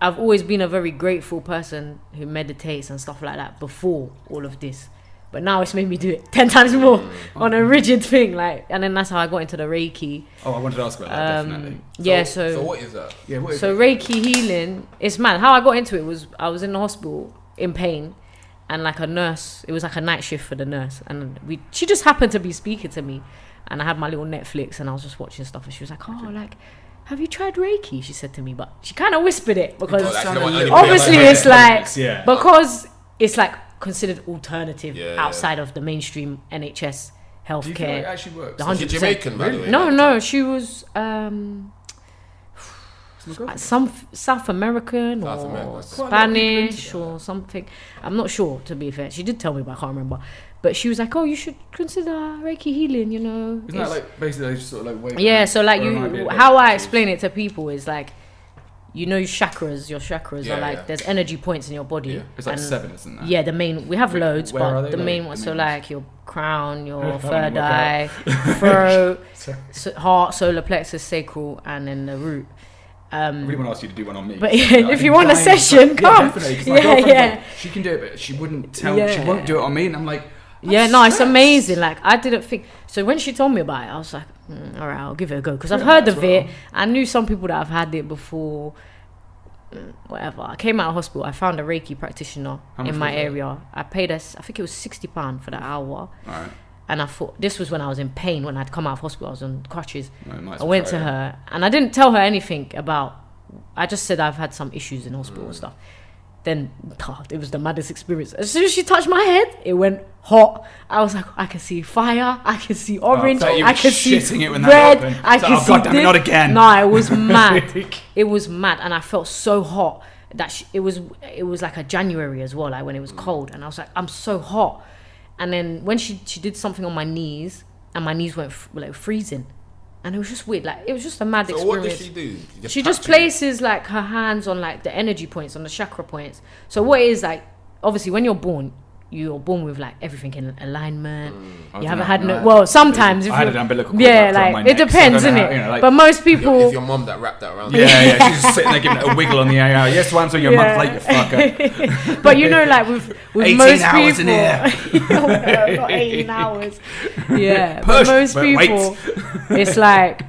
I've always been a very grateful person who meditates and stuff like that before all of this. But now it's made me do it 10 times more on a rigid thing. Like, and then that's how I got into the Reiki. Oh, I wanted to ask about that, definitely. So what is that? Yeah, what is so Reiki healing, it's mad. How I got into it was I was in the hospital in pain, and like a nurse, it was like a night shift for the nurse, and she just happened to be speaking to me, and I had my little Netflix and I was just watching stuff, and she was like, oh, like, have you tried Reiki? She said to me, but she kind of whispered it because obviously it's like, because it's like considered alternative outside of the mainstream NHS healthcare. Do you think it actually works? 100%. Jamaican, by the way. No, she was some South American or Spanish or something. I'm not sure, to be fair. She did tell me, but I can't remember. But she was like, oh, you should consider Reiki healing, you know. Isn't that like basically just sort of like yeah, so like how I explain it to people is like, you know, your chakras are like, there's energy points in your body. Yeah. It's like 7, isn't that? Yeah, the main, we have loads, but the main ones, so like your crown, your third eye, throat, heart, solar plexus, sacral, and then the root. I really want to ask you to do one on me. But if you want a session, come. Like, she can do it, but she wouldn't tell. She won't do it on me, and I'm like, it's amazing. Like, I didn't think so. When she told me about it, I was like, all right, I'll give it a go, because I've heard of it. I knew some people that have had it before. Whatever. I came out of hospital. I found a Reiki practitioner in my area. I paid us, I think it was £60 for the hour. All right. And I thought, this was when I was in pain, when I'd come out of hospital, I was on crutches. I went to her, and I didn't tell her anything about, I just said I've had some issues in hospital and stuff. Then, it was the maddest experience. As soon as she touched my head, it went hot. I was like, I can see fire, I can see orange, I can see red, I can see this. Not again. No, it was mad. It was mad, and I felt so hot that it was like a January as well, like when it was cold, and I was like, I'm so hot. And then when she did something on my knees, and my knees went like freezing, and it was just weird. Like, it was just a mad experience. What does she do? She just places like her hands on like the energy points, on the chakra points. So what it is, like, obviously when you're born with like everything in alignment. You haven't had well, sometimes if I had an umbilical cord like it depends, innit? You know, like, but most people. It's your mum that wrapped that around. Yeah, she's just sitting there giving it a wiggle on the air. Yes, once on your month late, you fucker. But you know, like with 18 most hours people, in here. not 18 hours. Yeah, but most people, it's like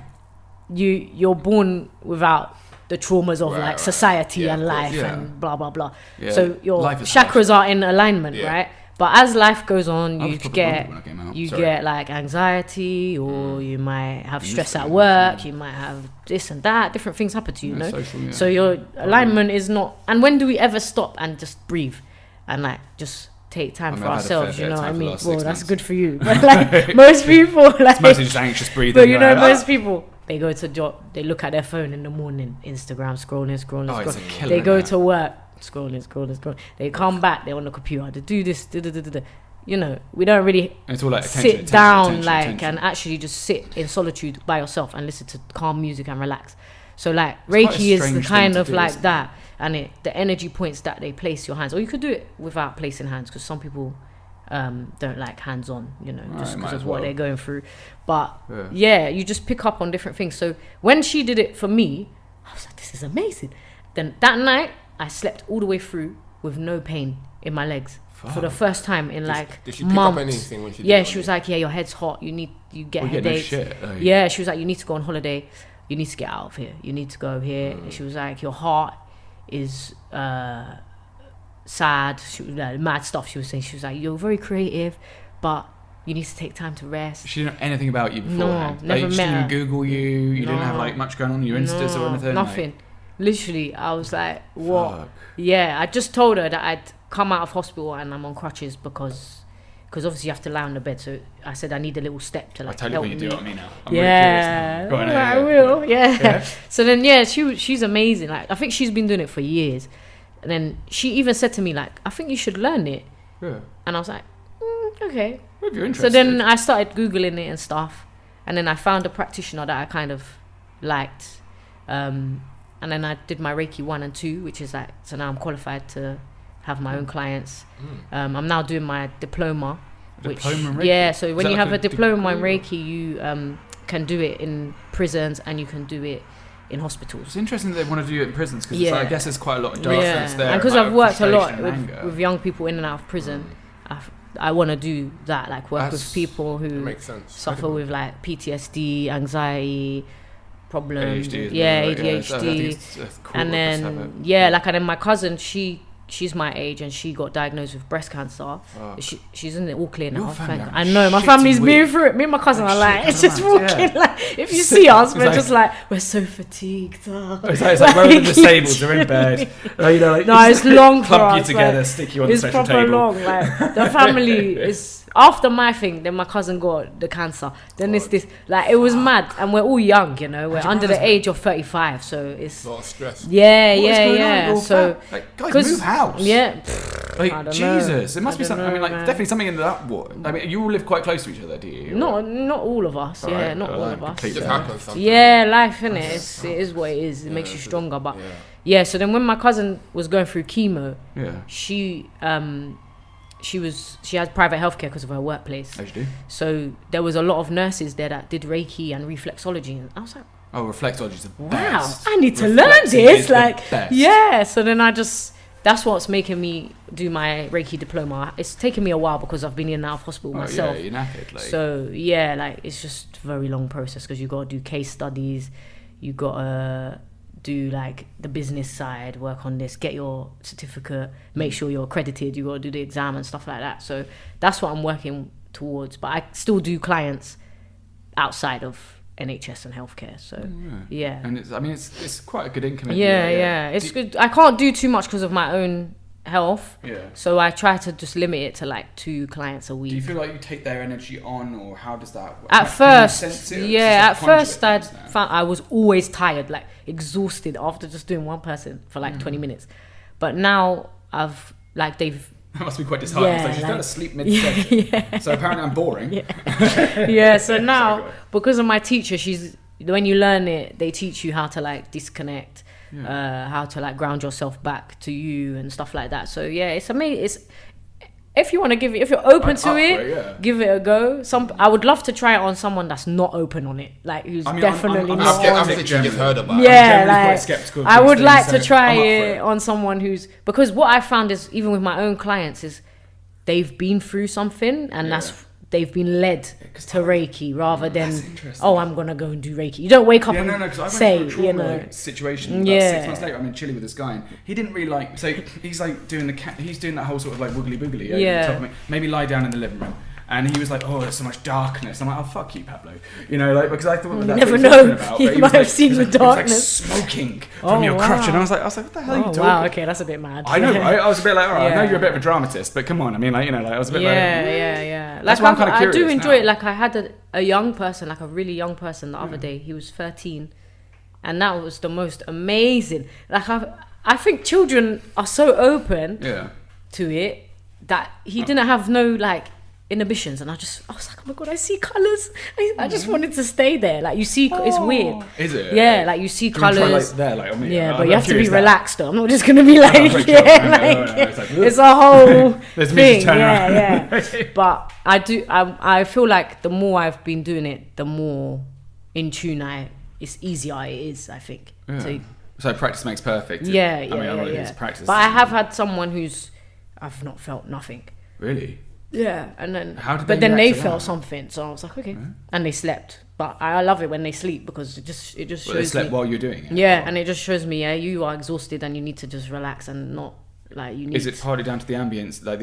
you're born without the traumas of like society and life and blah blah blah. Yeah. So your chakras are in alignment, right? But as life goes on, you get like anxiety, or you might have stress at work, you might have this and that, different things happen to you, know? So your alignment is not, and when do we ever stop and just breathe and like just take time for ourselves, you know what I mean? Well, that's good for you. But like most people, like, it's mostly just anxious breathing. But you know, most people, they go to they look at their phone in the morning, Instagram, scrolling. They go to work, scrolling. They come back, they're on the computer, they do this, you know, we don't really it's all like sit down and actually just sit in solitude by yourself and listen to calm music and relax. So like Reiki is the kind of like that, and the energy points that they place your hands, or you could do it without placing hands, because some people don't like hands on, you know, just because of what they're going through. But you just pick up on different things. So when she did it for me, I was like, this is amazing. Then that night I slept all the way through with no pain in my legs for the first time in did she pick months. Up anything when she did she was like, your head's hot, you get headaches. No she was like, you need to go on holiday, you need to get out of here, you need to go here. And she was like, your heart is sad. She was like, mad stuff she was saying. She was like, you're very creative, but you need to take time to rest. She didn't know anything about you beforehand. No, never met her. She didn't Google you. You didn't have like much going on your Instas or anything. Nothing. Like, literally, I was like, what? Fuck. Yeah, I just told her that I'd come out of hospital and I'm on crutches because obviously you have to lie on the bed. So I said I need a little step to like help me. You do it on me now. I'm really curious now. I will. Yeah. So then she's amazing. Like, I think she's been doing it for years. And then she even said to me, like, I think you should learn it. Yeah. And I was like, okay. Well, if you're interested. So then I started Googling it and stuff. And then I found a practitioner that I kind of liked. And then I did my Reiki 1 and 2, which is like, so now I'm qualified to have my own clients. I'm now doing my diploma. Diploma in Reiki? Yeah, so when you have a diploma in Reiki, you can do it in prisons and you can do it in hospitals. It's interesting that they want to do it in prisons because I guess there's quite a lot of darkness there. And because I've worked a lot with young people in and out of prison, I want to do that, like work with people who suffer with like PTSD, anxiety problems, ADHD, and then and then my cousin, she's my age and she got diagnosed with breast cancer. She's in the all clear now. I know my family's been through it. Me and my cousin are like, it's just walking like, if you see us, we're just like, we're so fatigued. It's like where the disabled are in bed. No, it's long for clump us. You together, stick you on the special table. It's proper long. Like the family is. After my thing, then my cousin got the cancer. Then it's this, like, it was mad. And we're all young, we're under the age of 35, so it's... a lot of stress. Yeah. So... Like, guys, move house. Yeah. Like, Jesus. There must be something, definitely something in that war. I mean, you all live quite close to each other, do you? Not all of us, not all of us. It just happens sometimes. Yeah, life, innit? It is what it is. It makes you stronger, but... Yeah, so then when my cousin was going through chemo, she had private healthcare because of her workplace. As you do. So there was a lot of nurses there that did Reiki and reflexology, and I was like, "Oh, reflexology is the Wow, best. I need to learn this!" Like, so then that's what's making me do my Reiki diploma. It's taken me a while because I've been in and out of hospital myself. Yeah, you're knackered. Like. So it's just a very long process because you got to do case studies, you got to do like the business side, work on this, get your certificate, make sure you're accredited, you got to do the exam and stuff like that. So that's what I'm working towards, but I still do clients outside of NHS and healthcare. So and it's quite a good income. It's good. I can't do too much because of my own health, so I try to just limit it to like 2 clients a week. Do you feel like you take their energy on, or how does that work? At first I was always tired, like exhausted after just doing one person for like 20 minutes, but now they've that must be quite disheartening. It's like you fell asleep mid-session. So apparently I'm boring. So now because of my teacher, when you learn it, they teach you how to like disconnect, how to like ground yourself back to you and stuff like that. So it's amazing. It's, if you want to if you're open to it, give it a go. I would love to try it on someone that's not open on it, like who's definitely not. I'm skeptical. You've heard about. Quite skeptical. I would like to try it on someone who's, because what I found is, even with my own clients, is they've been through something and they've been led to Reiki rather than, I'm gonna go and do Reiki. You don't wake up and say, I went through a trauma situation. About 6 months later, I'm in Chile with this guy, and he didn't really like. So he's like doing he's doing that whole sort of like wiggly boogly over top of me. Made me lie down in the living room. And he was like, "Oh, there's so much darkness." I'm like, "Oh, fuck you, Pablo." Because I thought that's never what know. About, you might have seen the darkness. He was like smoking from your crotch, and I was like, "What the hell are you talking?" Wow, okay, that's a bit mad. I know, right? I was a bit like, "All right, I know you're a bit of a dramatist, but come on." I mean, I was a bit like, Like, I'm kind of curious. I do enjoy it. Like, I had a young person, like a really young person, the other day. He was 13, and that was the most amazing. Like, I think children are so open to it that he didn't have no like inhibitions, and I was like, oh my god, I see colours. I just wanted to stay there. Like, you see, it's weird. Is it? Yeah, like you see colours. On me. But you have to be relaxed though. I'm not just gonna be like, it's a whole thing. But I feel like the more I've been doing it, the more in tune it's easier it is, I think. So practice makes perfect. Practice. But I have had someone I've not felt nothing. Really? Yeah, and then they felt something, so I was like, okay, and they slept. But I love it when they sleep because it just shows they slept while you're doing it. Yeah, and it just shows me, you are exhausted and you need to just relax and not like you need. Is it partly down to the ambience? Like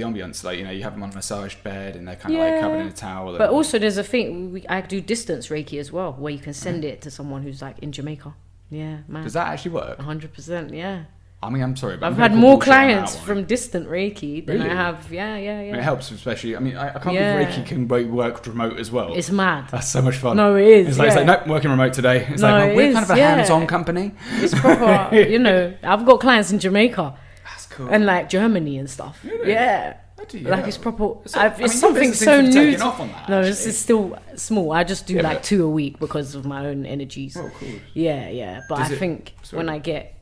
you have them on a massaged bed and they're kind of like covered in a towel. But also there's a thing I do distance Reiki as well, where you can send it to someone who's like in Jamaica. Yeah, man. Does that actually work? 100%. Yeah. I mean, I'm sorry, but I've had more clients from distant Reiki than I have. Yeah. It helps, especially. I mean, I can't believe Reiki can work remote as well. It's mad. That's so much fun. No, it is. It's like nope, working remote today. It's we're kind of a hands-on company. It's proper. I've got clients in Jamaica. That's cool. And like Germany and stuff. Really? Yeah. Like it's proper. It's something so new. No, this is still small. I just do like 2 a week because of my own energies. Oh, cool. Yeah. But I think when I get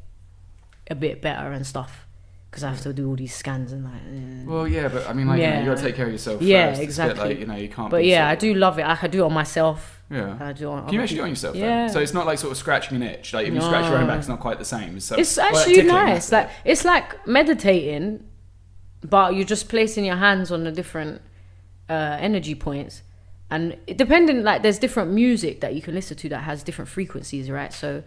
a bit better and stuff, because I have to do all these scans and Well, yeah, but I mean, like, you got to take care of yourself Yeah, first. exactly. It's a bit like, you can't. But I do love it. I do it on myself. Yeah. I do on. Can you actually do it on yourself? Yeah. Then? So it's not like sort of scratching an itch. Like if you scratch your own back, it's not quite the same. So it's actually nice. Like it's like meditating, but you're just placing your hands on the different energy points, and depending, like there's different music that you can listen to that has different frequencies, right? So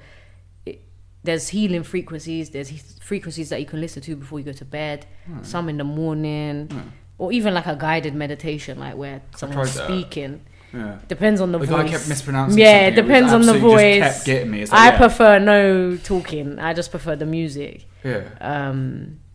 there's healing frequencies. There's frequencies that you can listen to before you go to bed. Some in the morning, or even like a guided meditation, like where someone's speaking. Yeah. Depends on the voice. Guy kept mispronouncing. Yeah, it depends on the voice. Just kept getting me. It's like, I prefer no talking. I just prefer the music. Yeah.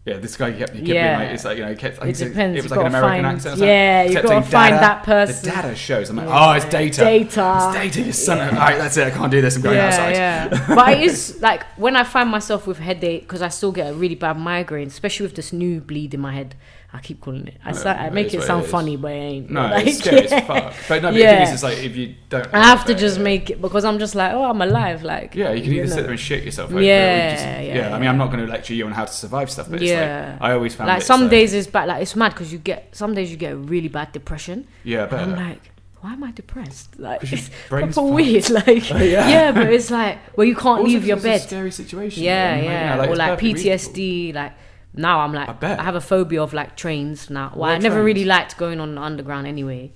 Yeah, this guy kept being like, it's like, it depends. It was like an American accent. You've got to find that person. The data shows. I'm like, it's data. It's data, you son of... All right, that's it. I can't do this. I'm going outside. Yeah. But it is like when I find myself with headache, because I still get a really bad migraine, especially with this new bleed in my head. I keep calling it. I make it sound funny, but it ain't. No, like, it's scary as fuck. But no, the thing is, it's like if you don't... I have to just make it, because I'm just like, I'm alive. Like, yeah, you can either sit there and shit yourself over yeah. I mean, I'm not going to lecture you on how to survive stuff, but it's like, I always found like some days it's bad. Like, it's mad because some days you get a really bad depression. Yeah, but I'm like, why am I depressed? Like, it's proper weird. Like, but it's like, well, you can't leave your bed. It's a scary situation. Or like PTSD, like... Now I'm like, I have a phobia of like trains now. Well, I never really liked going on the underground anyway.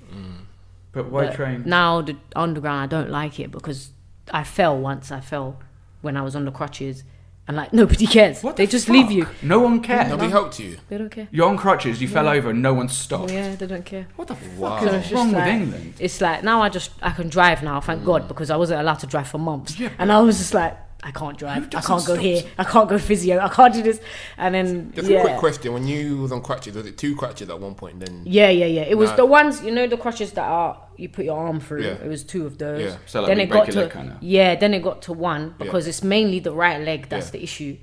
But why trains? Now the underground, I don't like it because I fell once. I fell when I was on the crutches, and like nobody cares. They just leave you. No one cares. Nobody helped you. They don't care. You're on crutches. You fell over, and no one stopped. Yeah, they don't care. What the fuck is wrong with England? It's like now I can drive now. Thank God, because I wasn't allowed to drive for months, and I was just like, I can't drive. I can't go here. I can't go physio. I can't do this. And then just a quick question: when you was on crutches, was it 2 crutches at one point? Then It was the ones, the crutches that you put your arm through. It was 2 of those. Yeah. So like then it got to then it got to 1 because it's mainly the right leg that's the issue.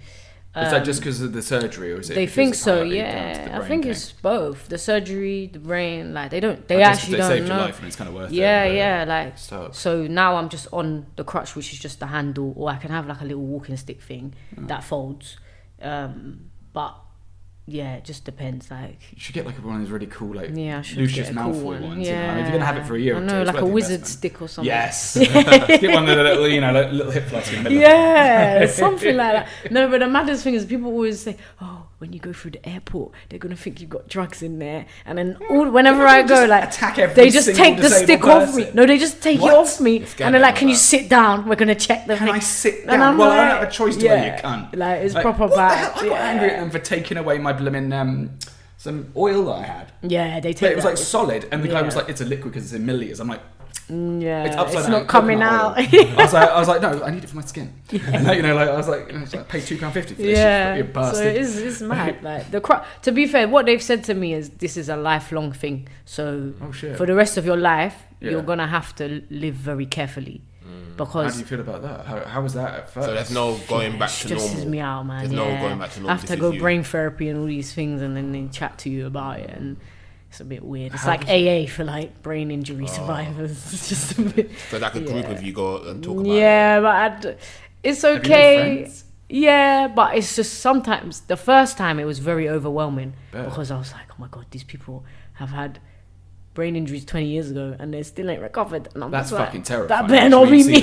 Is that just because of the surgery, or is it? They think so. Yeah, I think it's both the surgery, the brain. Like they actually don't saved know. Your life and it's kind of worth it. Yeah. Like so now I'm just on the crutch, which is just the handle, or I can have like a little walking stick thing that folds. But yeah, it just depends. Like you should get like one of those really cool like Lucius Malfoy ones. Yeah, I mean, if you're gonna have it for a year, I know, like a wizard stick or something. Yes, get one of the little hip flasks in the middle. Yeah, something like that. No, but the maddest thing is people always say, when you go through the airport, they're gonna think you've got drugs in there, and then whenever I go, like they just take the stick off me. No, they just take it off me, and they're like, "Can you sit down? We're gonna check the thing." Can I sit down? I don't have a choice to wear you cunt. Like it's proper bad. I got angry at them for taking away my blooming some oil that I had. Yeah, they take. But it was like solid, and the guy was like, "It's a liquid because it's in milliliters." I'm like, it's not coming out. I was like, no, I need it for my skin. And I was like, pay £2.50 for this. Yeah, you bastard. So it's mad. Like to be fair, what they've said to me is this is a lifelong thing. So for the rest of your life, you're gonna have to live very carefully. Because how do you feel about that? How was that at first? So there's no going back to normal. Stresses me out, man. There's no going back to normal. I have to go brain therapy and all these things, and then they chat to you about it, and it's a bit weird. It's like AA for like brain injury survivors. It's just a bit. So like a group of you go and talk about it. Yeah, but it's okay. Yeah, but it's just sometimes the first time it was very overwhelming because I was like, oh my God, these people have had brain injuries 20 years ago and they still ain't recovered, and I'm that's just fucking like, terrifying. That better not be me.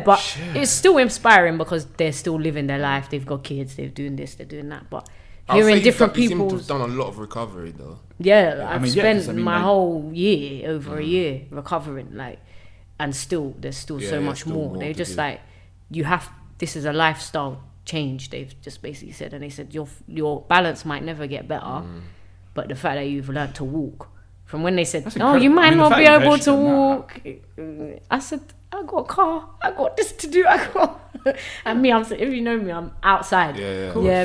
But it's still inspiring because they're still living their life. They've got kids, they're doing this, they're doing that. But hearing different people, you seem to have done a lot of recovery though. I've spent my whole year, over a year, recovering, and still there's still so much more. They're just like, this is a lifestyle change, they've just basically said, and they said your balance might never get better, but the fact that you've learned to walk. From when they said, you might not be able to walk. I said, I got a car. I got this to do. And me, if you know me, I'm outside.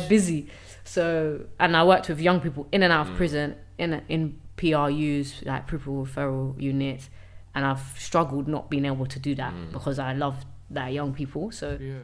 Busy. So, and I worked with young people in and out of prison, in PRUs, like pupil referral units. And I've struggled not being able to do that because I love that young people. So. Yeah.